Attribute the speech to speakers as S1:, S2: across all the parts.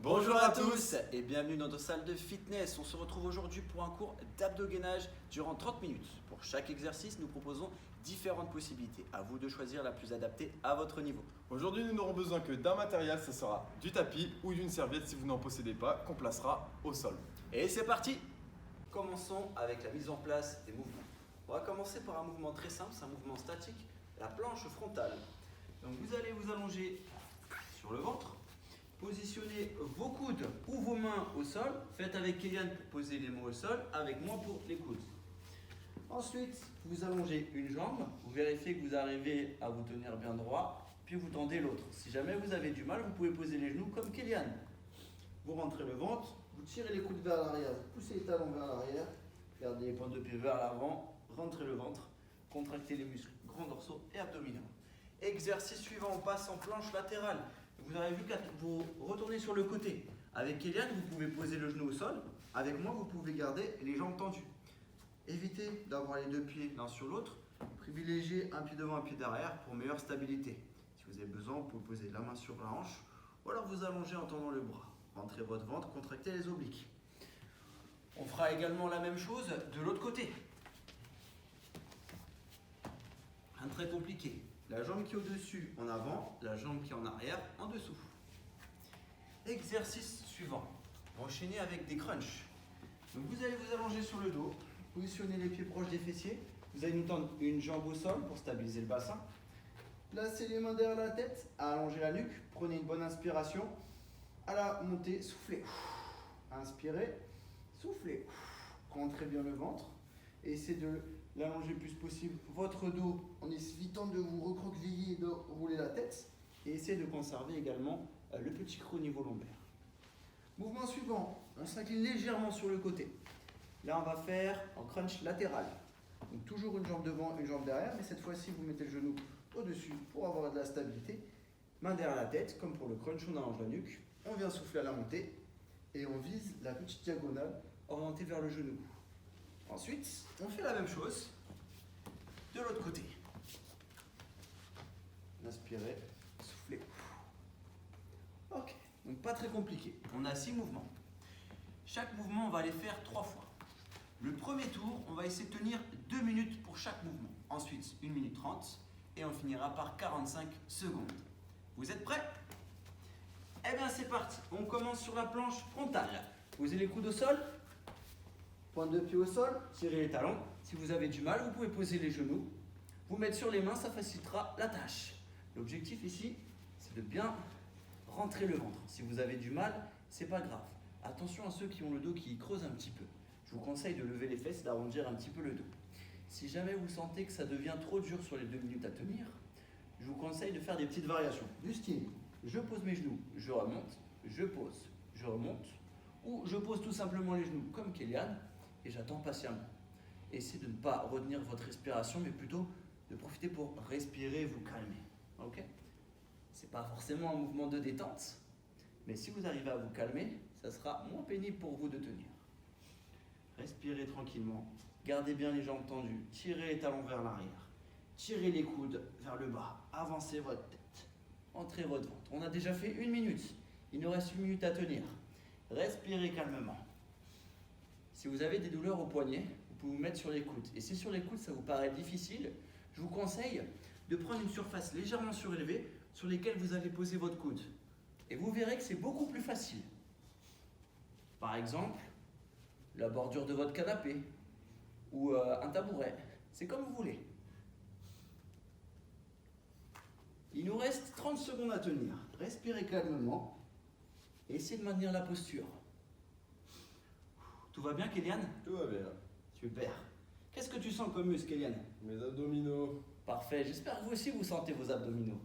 S1: Bonjour à tous et bienvenue dans notre salle de fitness. On se retrouve aujourd'hui pour un cours d'abdos-gainage durant 30 minutes. Pour chaque exercice, nous proposons différentes possibilités. À vous de choisir la plus adaptée à votre niveau.
S2: Aujourd'hui, nous n'aurons besoin que d'un matériel, ce sera du tapis ou d'une serviette si vous n'en possédez pas, qu'on placera au sol.
S1: Et c'est parti! Commençons avec la mise en place des mouvements. On va commencer par un mouvement très simple, c'est un mouvement statique, la planche frontale. Donc vous allez vous allonger sur le ventre. Positionnez vos coudes ou vos mains au sol. Faites avec Kélian pour poser les mains au sol, avec moi pour les coudes. Ensuite, vous allongez une jambe. Vous vérifiez que vous arrivez à vous tenir bien droit, puis vous tendez l'autre. Si jamais vous avez du mal, vous pouvez poser les genoux comme Kélian. Vous rentrez le ventre, vous tirez les coudes vers l'arrière, vous poussez les talons vers l'arrière, gardez les pointes de pied vers l'avant, rentrez le ventre, contractez les muscles grands dorsaux et abdominaux. Exercice suivant, on passe en planche latérale. Vous avez vu que vous retournez sur le côté. Avec Kélian, vous pouvez poser le genou au sol. Avec moi, vous pouvez garder les jambes tendues. Évitez d'avoir les deux pieds l'un sur l'autre. Privilégiez un pied devant, un pied derrière pour meilleure stabilité. Si vous avez besoin, vous pouvez poser la main sur la hanche ou alors vous allongez en tendant le bras. Rentrez votre ventre, contractez les obliques. On fera également la même chose de l'autre côté. Rien de très compliqué. La jambe qui est au-dessus en avant, la jambe qui est en arrière en dessous. Exercice suivant. Enchaînez avec des crunchs. Donc vous allez vous allonger sur le dos, positionnez les pieds proches des fessiers. Vous allez nous tendre une jambe au sol pour stabiliser le bassin. Placez les mains derrière la tête, allongez la nuque, prenez une bonne inspiration. À la montée, soufflez. Inspirez, soufflez. Rentrez bien le ventre. Et essayez de l'allonger le plus possible votre dos en évitant de vous recroqueviller et de rouler la tête. Et essayez de conserver également le petit creux au niveau lombaire. Mouvement suivant, on s'incline légèrement sur le côté. Là, on va faire en crunch latéral. Donc toujours une jambe devant, une jambe derrière, mais cette fois-ci, vous mettez le genou au-dessus pour avoir de la stabilité. Main derrière la tête, comme pour le crunch, on allonge la nuque. On vient souffler à la montée et on vise la petite diagonale orientée vers le genou. Ensuite, on fait la même chose de l'autre côté. Inspirez, soufflez. Ok, donc pas très compliqué. On a 6 mouvements. Chaque mouvement, on va les faire 3 fois. Le premier tour, on va essayer de tenir 2 minutes pour chaque mouvement. Ensuite, 1 minute 30 et on finira par 45 secondes. Vous êtes prêts? Eh bien, c'est parti. On commence sur la planche frontale. Posez les coudes au sol. Pointe de pied au sol, tirez les talons. Si vous avez du mal, vous pouvez poser les genoux. Vous mettre sur les mains, ça facilitera la tâche. L'objectif ici, c'est de bien rentrer le ventre. Si vous avez du mal, c'est pas grave. Attention à ceux qui ont le dos qui creuse un petit peu. Je vous conseille de lever les fesses et d'arrondir un petit peu le dos. Si jamais vous sentez que ça devient trop dur sur les 2 minutes à tenir, je vous conseille de faire des petites variations. Du style, je pose mes genoux, je remonte, je pose, je remonte. Ou je pose tout simplement les genoux comme Kélian et j'attends patiemment. Essayez de ne pas retenir votre respiration, mais plutôt de profiter pour respirer et vous calmer. Ok? C'est pas forcément un mouvement de détente, mais si vous arrivez à vous calmer, ça sera moins pénible pour vous de tenir. Respirez tranquillement, gardez bien les jambes tendues, tirez les talons vers l'arrière, tirez les coudes vers le bas, avancez votre tête, entrez votre ventre. On a déjà fait 1 minute, il nous reste 1 minute à tenir. Respirez calmement. Si vous avez des douleurs au poignet, vous pouvez vous mettre sur les coudes. Et si sur les coudes ça vous paraît difficile, je vous conseille de prendre une surface légèrement surélevée sur laquelle vous allez poser votre coude. Et vous verrez que c'est beaucoup plus facile. Par exemple, la bordure de votre canapé ou un tabouret. C'est comme vous voulez. Il nous reste 30 secondes à tenir. Respirez calmement et essayez de maintenir la posture. Tout va bien, Kélian?
S2: Tout va bien.
S1: Super. Qu'est-ce que tu sens comme muscle, Kélian?
S2: Mes abdominaux.
S1: Parfait. J'espère que vous aussi vous sentez vos abdominaux.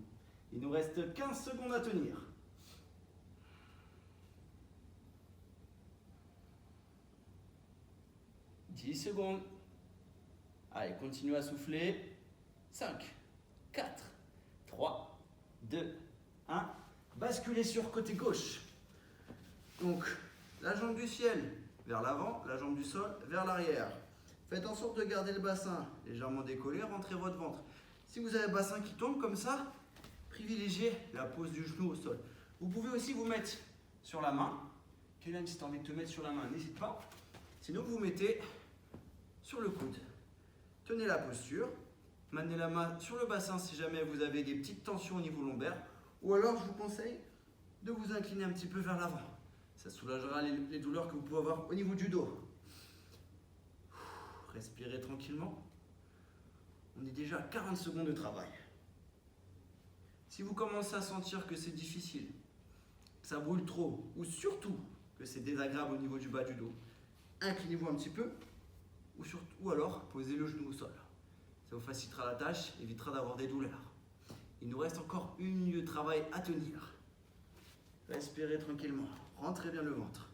S1: Il nous reste 15 secondes à tenir. « 10 secondes. Allez, continuez à souffler. 5, 4, 3, 2, 1. Basculez sur côté gauche. Donc, la jambe du ciel vers l'avant, la jambe du sol vers l'arrière. Faites en sorte de garder le bassin légèrement décollé, rentrez votre ventre. Si vous avez le bassin qui tombe comme ça, privilégiez la pose du genou au sol. Vous pouvez aussi vous mettre sur la main. Kélian, si tu as envie de te mettre sur la main, n'hésite pas. Sinon, vous mettez sur le coude. Tenez la posture. Maintenez la main sur le bassin si jamais vous avez des petites tensions au niveau lombaire. Ou alors, je vous conseille de vous incliner un petit peu vers l'avant. Ça soulagera les douleurs que vous pouvez avoir au niveau du dos. Respirez tranquillement. On est déjà à 40 secondes de travail. Si vous commencez à sentir que c'est difficile, que ça brûle trop, ou surtout que c'est désagréable au niveau du bas du dos, inclinez-vous un petit peu, ou alors posez le genou au sol. Ça vous facilitera la tâche, évitera d'avoir des douleurs. Il nous reste encore 1 minute de travail à tenir. Respirez tranquillement, rentrez bien le ventre.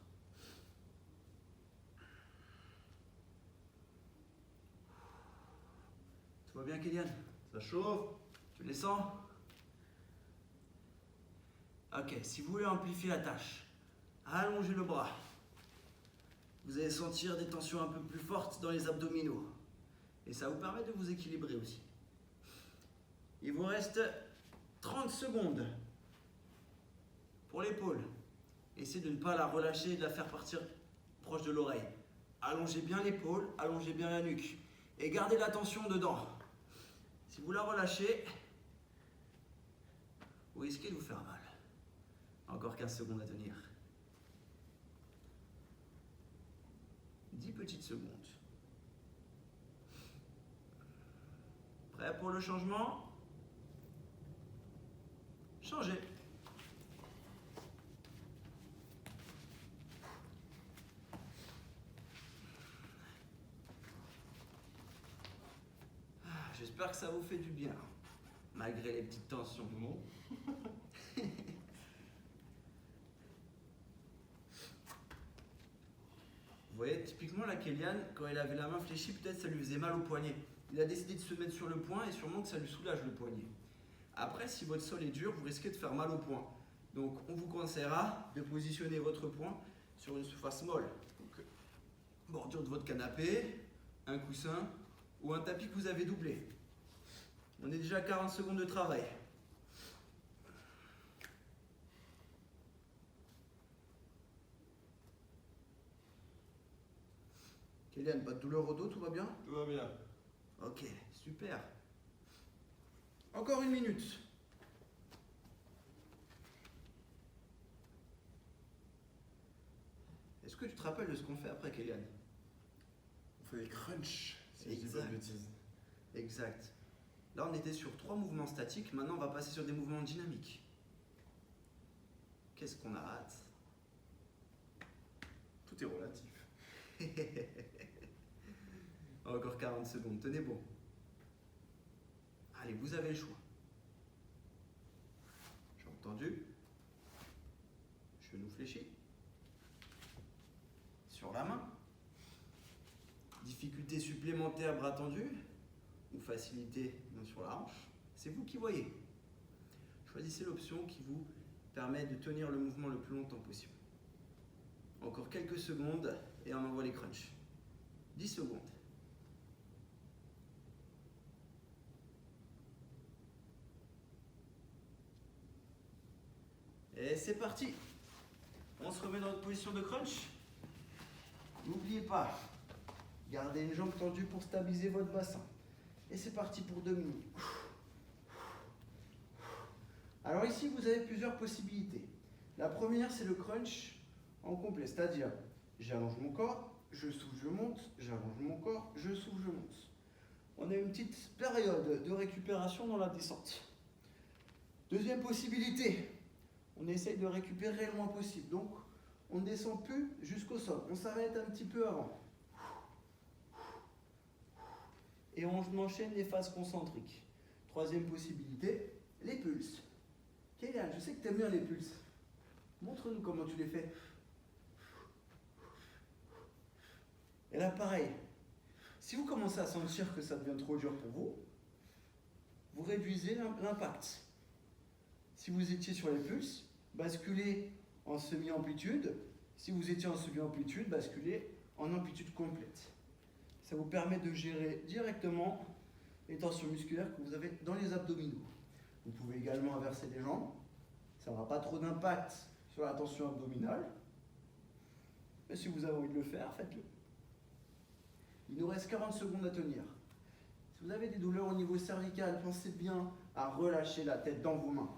S1: Tout va bien, Kélian?
S2: Ça chauffe.
S1: Tu les sens? Ok, si vous voulez amplifier la tâche, allongez le bras. Vous allez sentir des tensions un peu plus fortes dans les abdominaux. Et ça vous permet de vous équilibrer aussi. Il vous reste 30 secondes pour l'épaule. Essayez de ne pas la relâcher et de la faire partir proche de l'oreille. Allongez bien l'épaule, allongez bien la nuque. Et gardez la tension dedans. Si vous la relâchez, vous risquez de vous faire mal. Encore 15 secondes à tenir. 10 petites secondes. Prêt pour le changement? Changez. J'espère que ça vous fait du bien, malgré les petites tensions.
S2: Non.
S1: Vous voyez, typiquement la Kélian, quand elle avait la main fléchie, peut-être ça lui faisait mal au poignet. Il a décidé de se mettre sur le poing et sûrement que ça lui soulage le poignet. Après, si votre sol est dur, vous risquez de faire mal au poing. Donc, on vous conseillera de positionner votre poing sur une surface molle. Donc, bordure de votre canapé, un coussin ou un tapis que vous avez doublé. On est déjà à 40 secondes de travail. Kélian, pas de douleur au dos, tout va bien?
S2: Tout va bien.
S1: Ok, super. Encore 1 minute. Est-ce que tu te rappelles de ce qu'on fait après, Kélian?
S2: On fait des crunchs, si je dis pas de bêtises.
S1: Exact. Là, on était sur 3 mouvements statiques. Maintenant, on va passer sur des mouvements dynamiques. Qu'est-ce qu'on a hâte?
S2: Tout est relatif.
S1: Encore 40 secondes. Tenez bon. Allez, vous avez le choix. J'ai entendu. Genou fléchi. Sur la main. Difficulté supplémentaire, bras tendu. Ou facilité sur la hanche. C'est vous qui voyez. Choisissez l'option qui vous permet de tenir le mouvement le plus longtemps possible. Encore quelques secondes et on envoie les crunchs. 10 secondes. Et c'est parti. On se remet dans notre position de crunch. N'oubliez pas, gardez une jambe tendue pour stabiliser votre bassin. Et c'est parti pour 2 minutes. Alors ici, vous avez plusieurs possibilités. La première, c'est le crunch en complet, c'est-à-dire j'allonge mon corps, je souffle, je monte, j'allonge mon corps, je souffle, je monte. On a une petite période de récupération dans la descente. Deuxième possibilité, on essaye de récupérer le moins possible. Donc, on ne descend plus jusqu'au sol. On s'arrête un petit peu avant. Et on enchaîne les phases concentriques. Troisième possibilité, les pulses. Kélian, je sais que tu aimes bien les pulses. Montre-nous comment tu les fais. Et là, pareil. Si vous commencez à sentir que ça devient trop dur pour vous, vous réduisez l'impact. Si vous étiez sur les pulses, basculez en semi-amplitude. Si vous étiez en semi-amplitude, basculez en amplitude complète. Ça vous permet de gérer directement les tensions musculaires que vous avez dans les abdominaux. Vous pouvez également inverser les jambes. Ça n'aura pas trop d'impact sur la tension abdominale. Mais si vous avez envie de le faire, faites-le. Il nous reste 40 secondes à tenir. Si vous avez des douleurs au niveau cervical, pensez bien à relâcher la tête dans vos mains.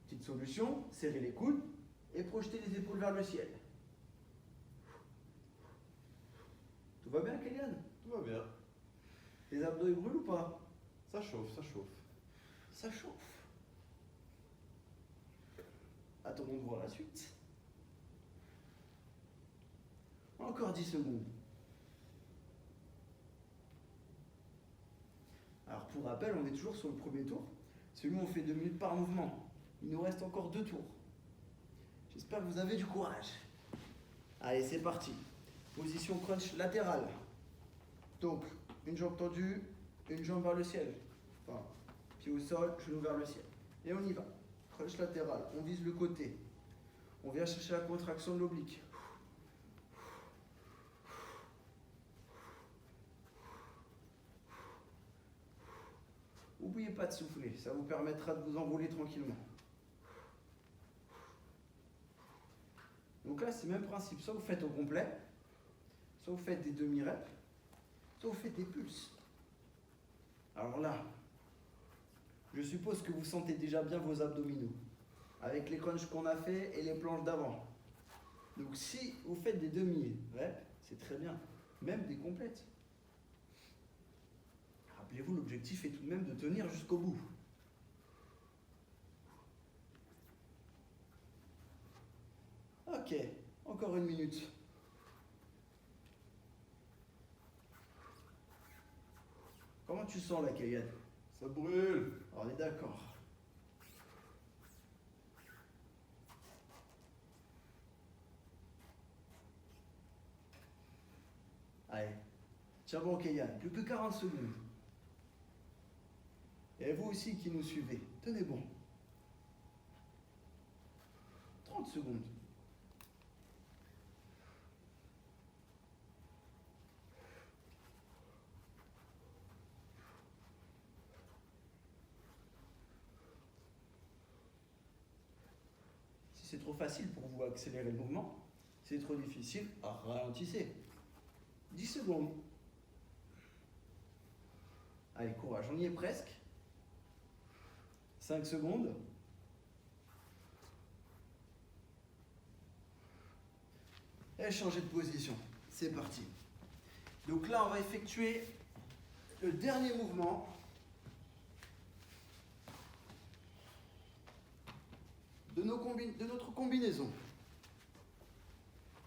S1: Petite solution, serrez les coudes et projetez les épaules vers le ciel. Tout va bien, Kélian?
S2: Tout va bien.
S1: Les abdos, ils brûlent ou pas?
S2: Ça chauffe, ça chauffe.
S1: Ça chauffe. Attendons de voir la suite. Encore 10 secondes. Alors pour rappel, on est toujours sur le premier tour. Celui où on fait 2 minutes par mouvement. Il nous reste encore 2 tours. J'espère que vous avez du courage. Allez, c'est parti. Position crunch latérale. Donc, une jambe tendue, une jambe vers le ciel. Enfin, pied au sol, genou vers le ciel. Et on y va. Crunch latéral, on vise le côté. On vient chercher la contraction de l'oblique. N'oubliez pas de souffler, ça vous permettra de vous envoler tranquillement. Donc là, c'est le même principe. Soit vous faites au complet, soit vous faites des demi-reps, soit vous faites des pulses. Alors là, je suppose que vous sentez déjà bien vos abdominaux, avec les crunchs qu'on a fait et les planches d'avant. Donc si vous faites des demi-reps, c'est très bien, même des complètes. Rappelez-vous, l'objectif est tout de même de tenir jusqu'au bout. Ok, encore 1 minute. Comment tu sens là, Kélian?
S2: Ça brûle.
S1: On est d'accord. Allez, tiens bon, Kélian, plus que 40 secondes. Et vous aussi qui nous suivez, tenez bon. 30 secondes. Si c'est trop facile pour vous accélérer le mouvement, si c'est trop difficile, ralentissez. 10 secondes. Allez, courage, on y est presque. 5 secondes. Et changer de position. C'est parti. Donc là, on va effectuer le dernier mouvement. De notre combinaison.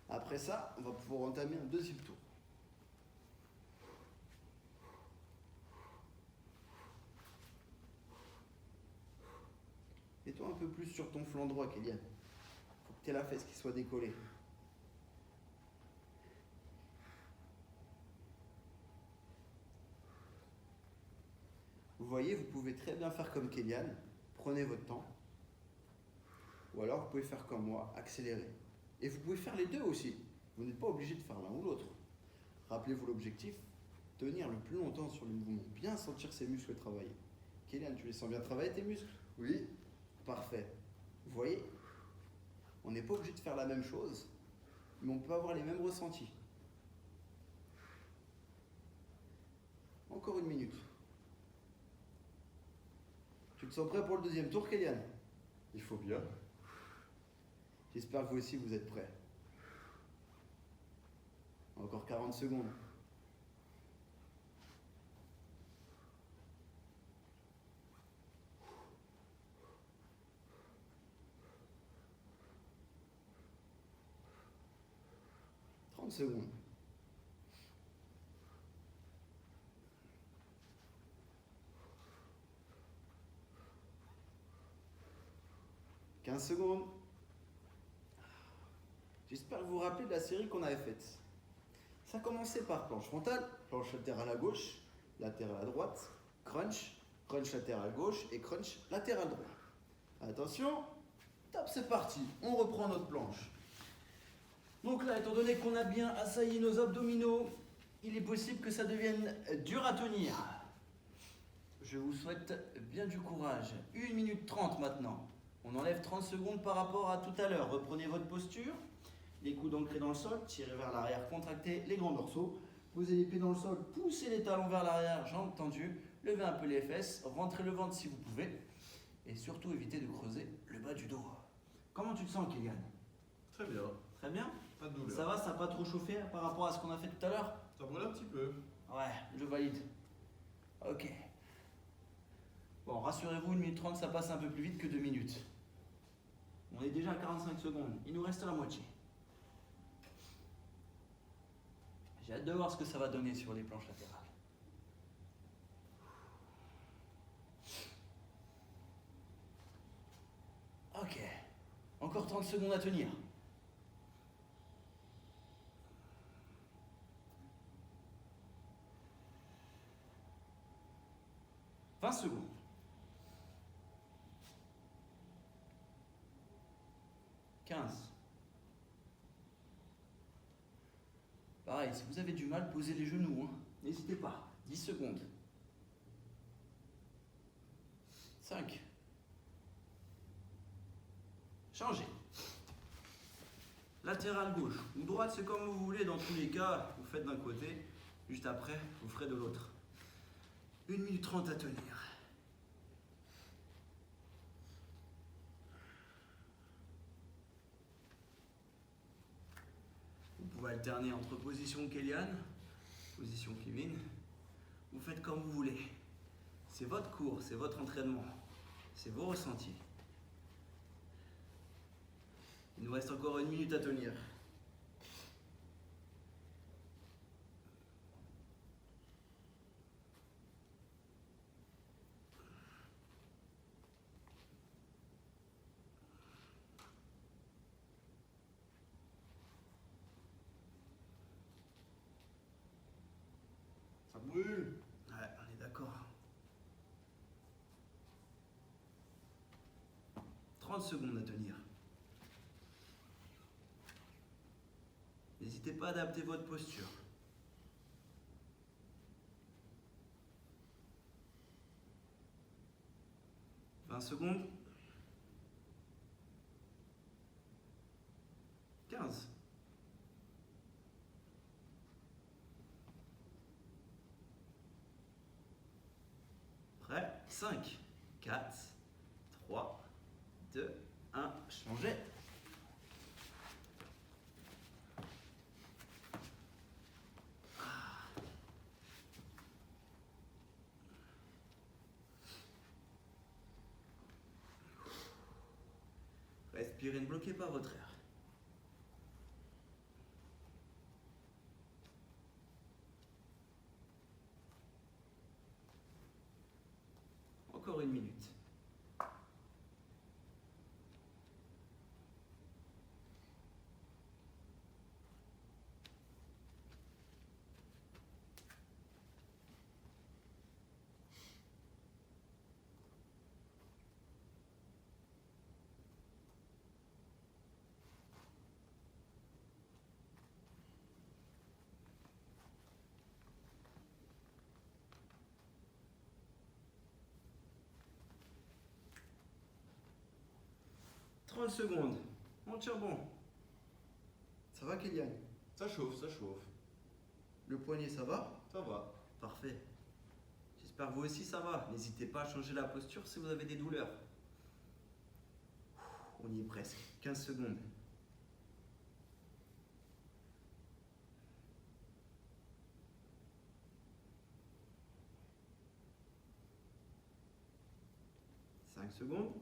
S1: Après ça, on va pouvoir entamer un deuxième tour. Mets-toi un peu plus sur ton flanc droit, Kélian. Faut que tu aies la fesse qui soit décollée. Vous voyez, vous pouvez très bien faire comme Kélian. Prenez votre temps. Ou alors, vous pouvez faire comme moi, accélérer. Et vous pouvez faire les deux aussi. Vous n'êtes pas obligé de faire l'un ou l'autre. Rappelez-vous l'objectif, tenir le plus longtemps sur le mouvement, bien sentir ses muscles travailler. Kélian, tu les sens bien travailler tes muscles?
S2: Oui.
S1: Parfait. Vous voyez, on n'est pas obligé de faire la même chose, mais on peut avoir les mêmes ressentis. Encore 1 minute. Tu te sens prêt pour le deuxième tour, Kélian?
S2: Il faut bien.
S1: J'espère que vous aussi vous êtes prêts. Encore 40 secondes. Secondes. « 15 secondes. J'espère que vous vous rappelez de la série qu'on avait faite. Ça commençait par planche frontale, planche latérale à gauche, latérale à droite, crunch, crunch latéral gauche et crunch latéral droit. Attention, top, c'est parti. On reprend notre planche. Donc là, étant donné qu'on a bien assailli nos abdominaux, il est possible que ça devienne dur à tenir. Je vous souhaite bien du courage. 1 minute 30 maintenant. On enlève 30 secondes par rapport à tout à l'heure. Reprenez votre posture, les coudes ancrés dans le sol, tirez vers l'arrière, contractez les grands dorsaux. Posez les pieds dans le sol, poussez les talons vers l'arrière, jambes tendues, levez un peu les fesses, rentrez le ventre si vous pouvez. Et surtout, évitez de creuser le bas du dos. Comment tu te sens, Kylian?
S2: Très bien.
S1: Très bien?
S2: Pas de douleur.
S1: Ça va, ça n'a pas trop chauffé par rapport à ce qu'on a fait tout à l'heure?
S2: Ça brûle un petit peu.
S1: Ouais, je valide. Ok. Bon, rassurez-vous, 1 minute 30, ça passe un peu plus vite que 2 minutes. On est déjà à 45 secondes. Il nous reste la moitié. J'ai hâte de voir ce que ça va donner sur les planches latérales. Ok. Encore 30 secondes à tenir. 20 secondes. 15. Pareil, si vous avez du mal, posez les genoux. N'hésitez pas. 10 secondes. 5. Changez. Latéral gauche ou droite, c'est comme vous voulez. Dans tous les cas, vous faites d'un côté. Juste après, vous ferez de l'autre. 1 minute 30 à tenir. Vous pouvez alterner entre position Kélian, position Kevin. Vous faites comme vous voulez. C'est votre cours, c'est votre entraînement. C'est vos ressentis. Il nous reste encore 1 minute à tenir.
S2: Ça brûle.
S1: Ouais, on est d'accord. 30 secondes à tenir. N'hésitez pas à adapter votre posture. « 20 secondes. 15. Prêt? 5, 4, 3, 2, 1. Changez. Respirez, ne bloquez pas votre air. Encore 1 minute. « 30 secondes. On tient bon. Ça va, Kylian?
S2: Ça chauffe, ça chauffe.
S1: Le poignet, ça va?
S2: Ça va.
S1: Parfait. J'espère que vous aussi, ça va. N'hésitez pas à changer la posture si vous avez des douleurs. On y est presque. 15 secondes. « 5 secondes.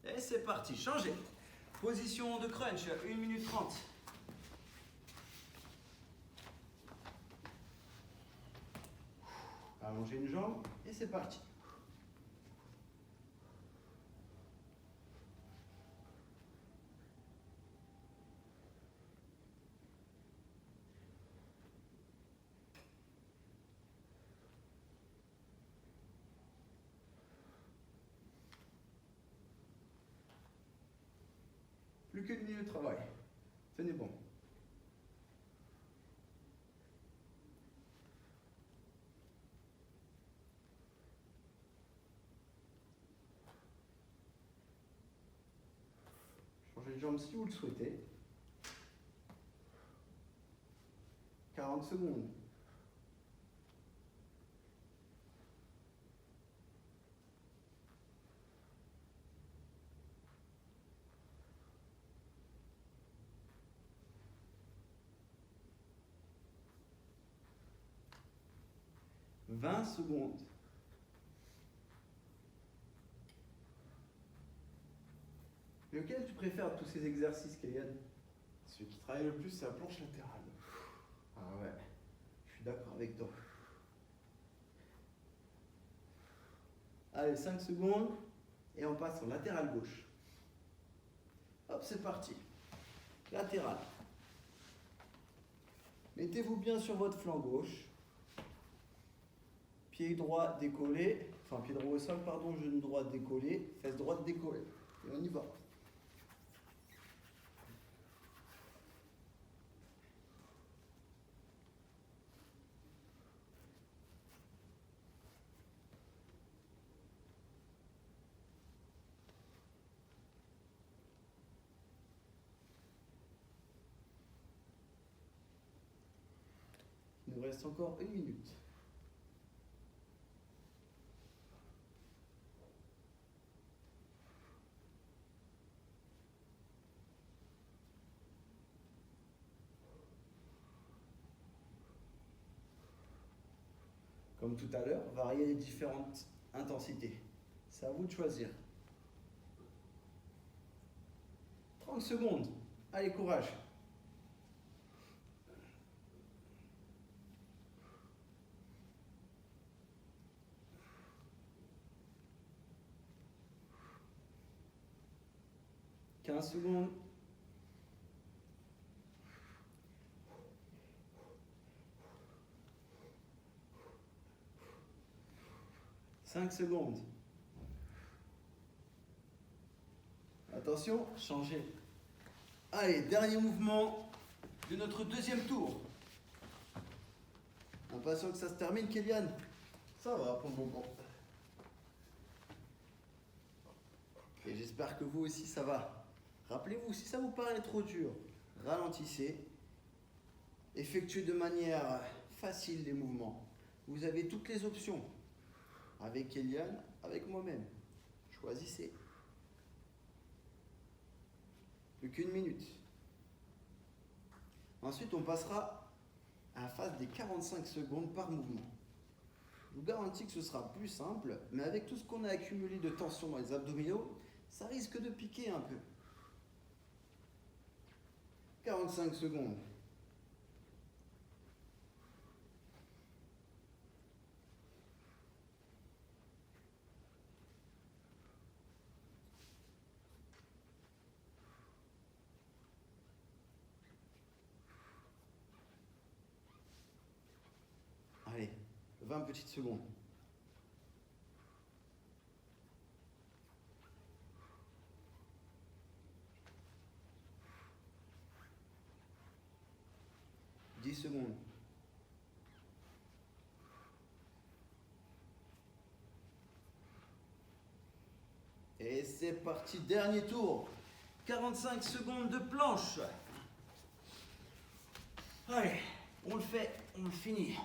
S1: Et c'est parti, changez. Position de crunch, 1 minute 30. Allongez une jambe et c'est parti. Plus qu'une minute de travail. Tenez bon. jambes si vous le souhaitez. 40 secondes. « 20 secondes. Lequel tu préfères de tous ces exercices, Kélian?
S2: Celui qui travaille le plus, c'est la planche latérale.
S1: Ah ouais, je suis d'accord avec toi. Allez, 5 secondes et on passe en latéral gauche. Hop, c'est parti. Latéral. Mettez-vous bien sur votre flanc gauche. Pied droit décollé, enfin pied droit au sol, pardon, genou droit décollé, fesse droite décollée. Et on y va. Il nous reste encore 1 minute. Comme tout à l'heure, variez les différentes intensités. C'est à vous de choisir. 30 secondes. Allez, courage. « 15 secondes. 5 secondes. Attention, changez. Allez, dernier mouvement de notre deuxième tour. Impatient que ça se termine, Kélian?
S2: Ça va pour le moment.
S1: Et j'espère que vous aussi ça va. Rappelez-vous, si ça vous paraît trop dur, ralentissez. Effectuez de manière facile les mouvements. Vous avez toutes les options. Avec Kélian, avec moi-même. Choisissez. Plus qu'1 minute. Ensuite, on passera à la phase des 45 secondes par mouvement. Je vous garantis que ce sera plus simple, mais avec tout ce qu'on a accumulé de tension dans les abdominaux, ça risque de piquer un peu. 45 secondes. Allez, 20 petites secondes. « 10 secondes. Et c'est parti, dernier tour. 45 secondes de planche. Allez, on le fait, on le finit.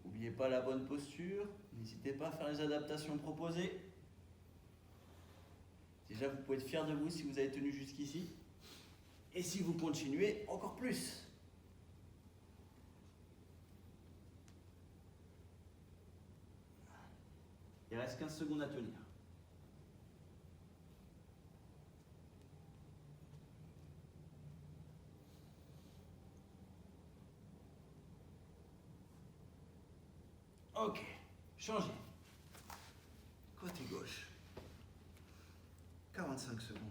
S1: N'oubliez pas la bonne posture. N'hésitez pas à faire les adaptations proposées. Déjà, vous pouvez être fier de vous si vous avez tenu jusqu'ici. Et si vous continuez, encore plus. Il reste 15 secondes à tenir. Ok, changez. Côté gauche. 45 secondes.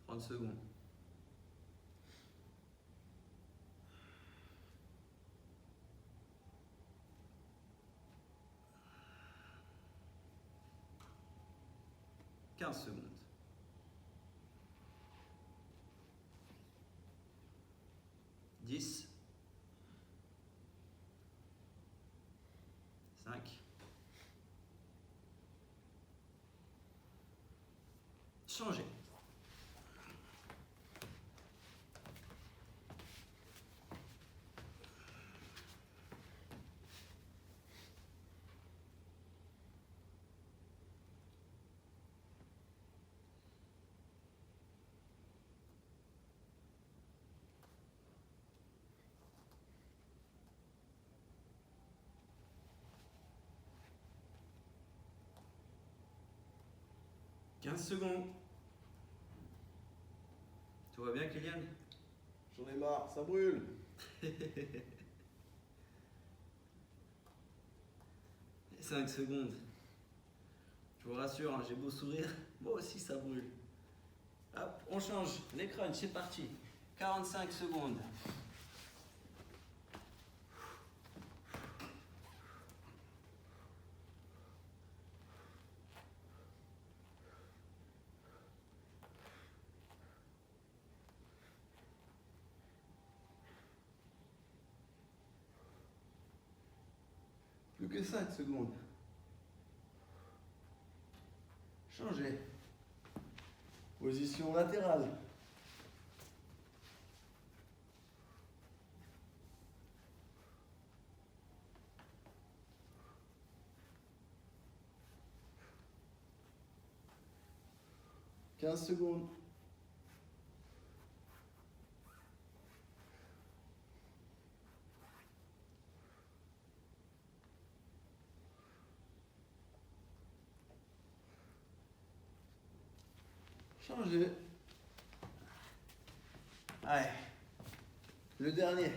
S1: « 30 secondes. « 15 secondes. Changez. « 15 secondes. Tout va bien, Kylian?
S2: J'en ai marre, ça brûle.
S1: 5 secondes. Je vous rassure, hein, j'ai beau sourire, moi aussi ça brûle. Hop, on change. Les crunchs, c'est parti. 45 secondes. Plus que 5 secondes. Changez. Position latérale. « 15 secondes. Changez. Allez. Le dernier.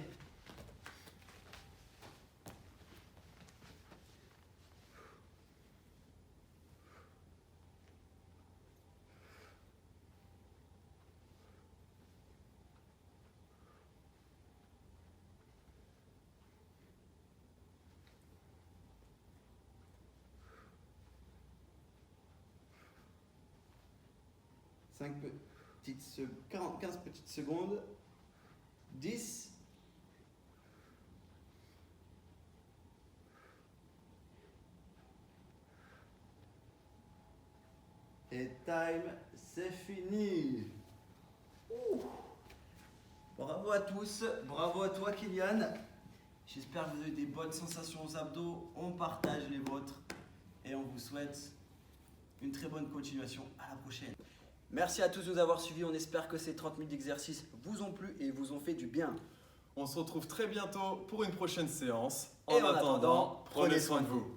S1: Petites 15 petites secondes. 10. Et time, c'est fini. Ouh. Bravo à tous, bravo à toi Kylian. J'espère que vous avez des bonnes sensations aux abdos. On partage les vôtres et on vous souhaite une très bonne continuation. À la prochaine. Merci à tous de nous avoir suivis. On espère que ces 30 minutes d'exercice vous ont plu et vous ont fait du bien.
S2: On se retrouve très bientôt pour une prochaine séance.
S1: Et en attendant,
S2: prenez soin de vous.